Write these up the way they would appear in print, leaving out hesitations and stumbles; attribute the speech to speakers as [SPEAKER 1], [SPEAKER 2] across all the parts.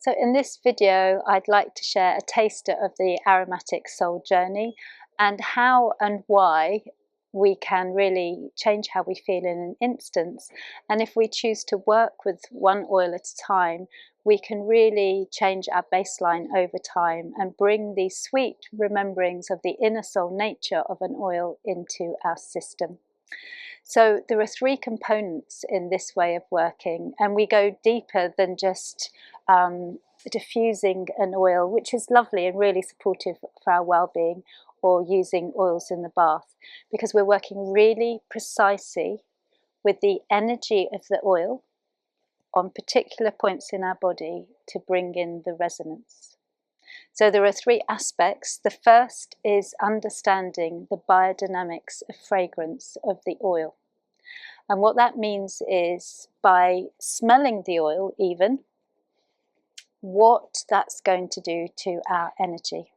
[SPEAKER 1] So in this video, I'd like to share a taster of the Aromatic Soul Journey and how and why we can really change how we feel in an instant. And if we choose to work with one oil at a time, we can really change our baseline over time and bring the sweet rememberings of the inner soul nature of an oil into our system. So there are three components in this way of working, and we go deeper than just diffusing an oil, which is lovely and really supportive for our well-being, or using oils in the bath, because we're working really precisely with the energy of the oil on particular points in our body to bring in the resonance. So there are three aspects. The first is understanding the biodynamics of fragrance of the oil. And what that means is, by smelling the oil even, what that's going to do to our energy.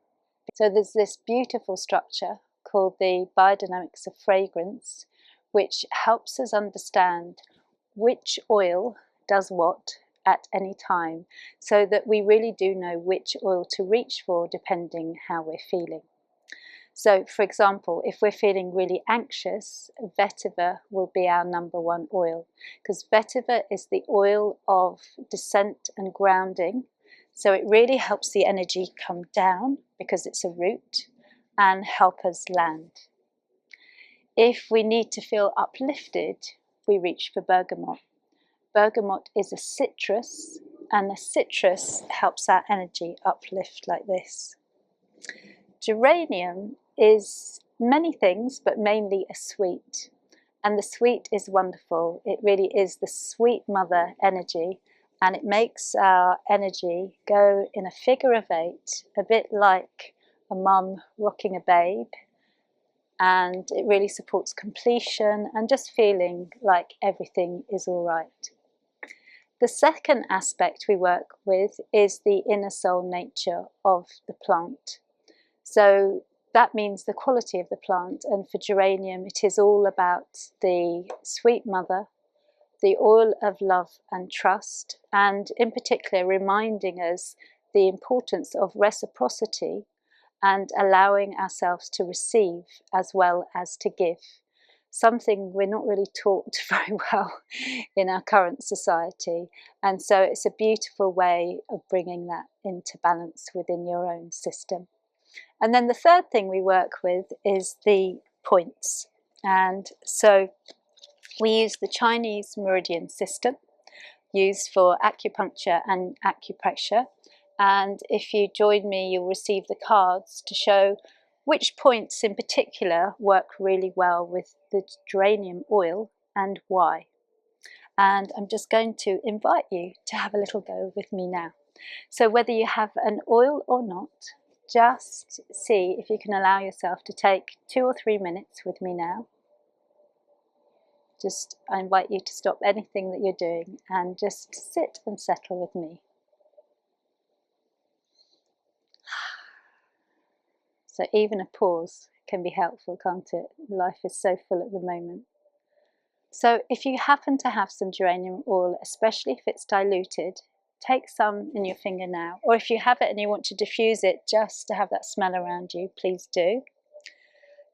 [SPEAKER 1] So there's this beautiful structure called the biodynamics of fragrance, which helps us understand which oil does what at any time, so that we really do know which oil to reach for depending how we're feeling. So for example, if we're feeling really anxious, vetiver will be our number one oil, because vetiver is the oil of descent and grounding. So it really helps the energy come down because it's a root and help us land. If we need to feel uplifted, we reach for bergamot. Bergamot is a citrus, and the citrus helps our energy uplift like this. Geranium is many things, but mainly a sweet. And the sweet is wonderful. It really is the sweet mother energy, and it makes our energy go in a figure of eight, a bit like a mum rocking a babe. And it really supports completion and just feeling like everything is all right. The second aspect we work with is the inner soul nature of the plant. So that means the quality of the plant, and for geranium it is all about the sweet mother, the oil of love and trust, and in particular reminding us the importance of reciprocity and allowing ourselves to receive as well as to give. Something we're not really taught very well in our current society, and so it's a beautiful way of bringing that into balance within your own system. And then the third thing we work with is the points, and so we use the Chinese meridian system used for acupuncture and acupressure, and if you join me you'll receive the cards to show which points in particular work really well with the geranium oil and why. And I'm just going to invite you to have a little go with me now. So whether you have an oil or not, just see if you can allow yourself to take 2 or 3 minutes with me now. I invite you to stop anything that you're doing and just sit and settle with me. So even a pause can be helpful, can't it? Life is so full at the moment. So if you happen to have some geranium oil, especially if it's diluted, take some in your finger now. Or if you have it and you want to diffuse it just to have that smell around you, please do.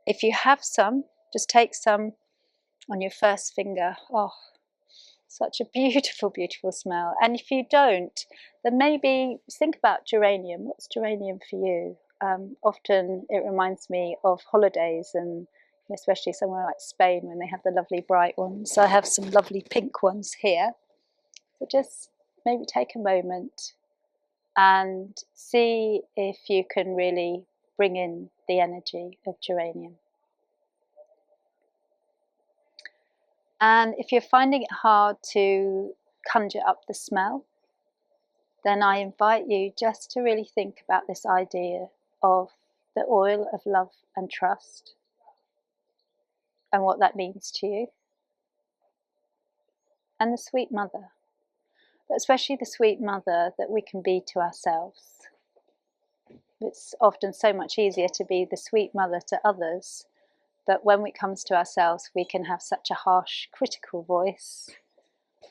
[SPEAKER 1] If you have some, just take some on your first finger. Oh, such a beautiful, beautiful smell. And if you don't, then maybe think about geranium. What's geranium for you? Often it reminds me of holidays, and especially somewhere like Spain when they have the lovely bright ones. So I have some lovely pink ones here. So just maybe take a moment and see if you can really bring in the energy of geranium. And if you're finding it hard to conjure up the smell, then I invite you just to really think about this idea of the oil of love and trust and what that means to you, and the sweet mother, but especially the sweet mother that we can be to ourselves. It's often so much easier to be the sweet mother to others, but when it comes to ourselves we can have such a harsh critical voice,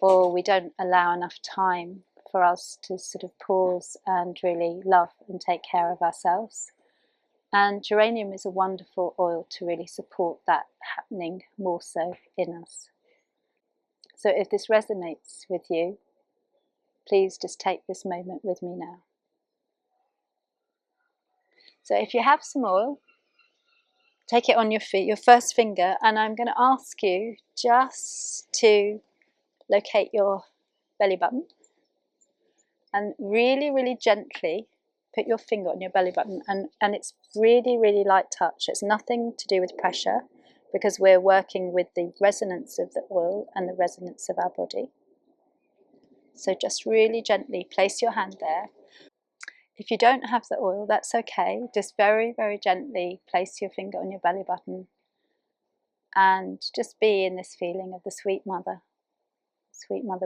[SPEAKER 1] or we don't allow enough time for us to sort of pause and really love and take care of ourselves. And geranium is a wonderful oil to really support that happening more so in us. So if this resonates with you, please just take this moment with me now. So if you have some oil, take it on your feet, your first finger, and I'm going to ask you just to locate your belly button and really, really gently put your finger on your belly button, and it's really, really light touch. It's nothing to do with pressure because we're working with the resonance of the oil and the resonance of our body. So just really gently place your hand there. If you don't have the oil, that's okay. Just very, very gently place your finger on your belly button and just be in this feeling of the sweet mother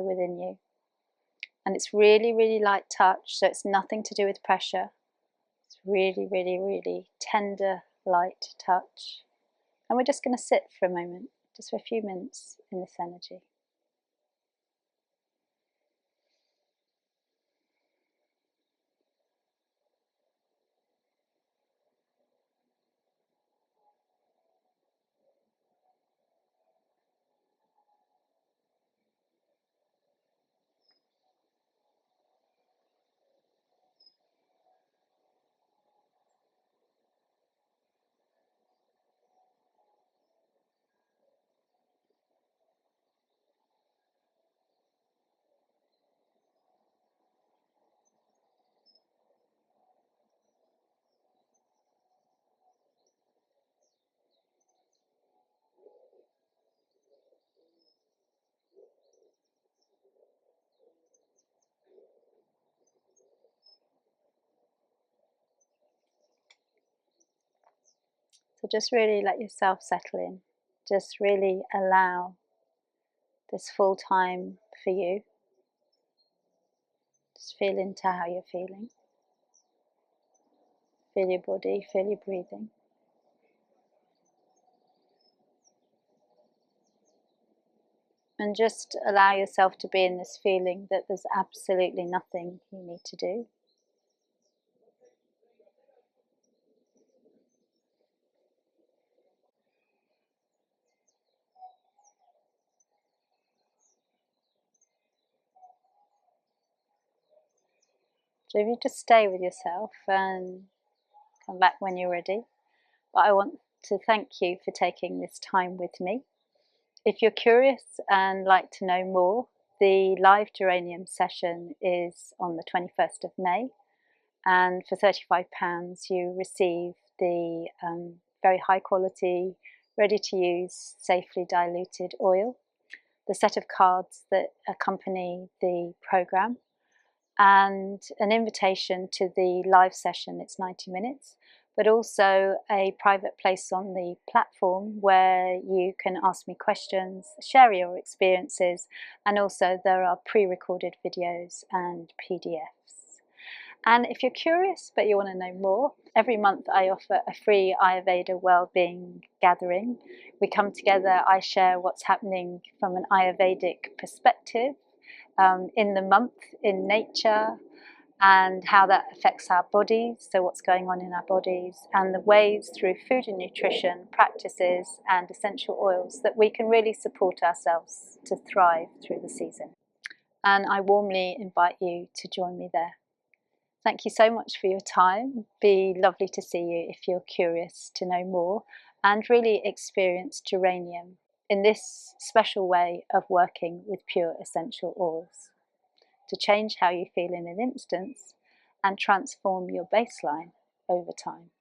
[SPEAKER 1] within you. And it's really, really light touch, so it's nothing to do with pressure. It's really, really, really tender, light touch. And we're just going to sit for a moment, just for a few minutes in this energy. So just really let yourself settle in. Just really allow this full time for you. Just feel into how you're feeling. Feel your body, feel your breathing. And just allow yourself to be in this feeling that there's absolutely nothing you need to do. So if you just stay with yourself and come back when you're ready. But I want to thank you for taking this time with me. If you're curious and like to know more, the live geranium session is on the 21st of May, and for £35 you receive the very high quality, ready to use, safely diluted oil, the set of cards that accompany the program, and an invitation to the live session. It's 90 minutes, but also a private place on the platform where you can ask me questions, share your experiences, and also there are pre-recorded videos and PDFs. And if you're curious but you want to know more, every month I offer a free Ayurveda Wellbeing gathering. We come together, I share what's happening from an Ayurvedic perspective in the month in nature, and how that affects our bodies, so what's going on in our bodies, and the ways through food and nutrition practices and essential oils that we can really support ourselves to thrive through the season. And I warmly invite you to join me there. Thank you so much for your time. Be lovely to see you if you're curious to know more and really experience geranium in this special way of working with pure essential oils to change how you feel in an instant and transform your baseline over time.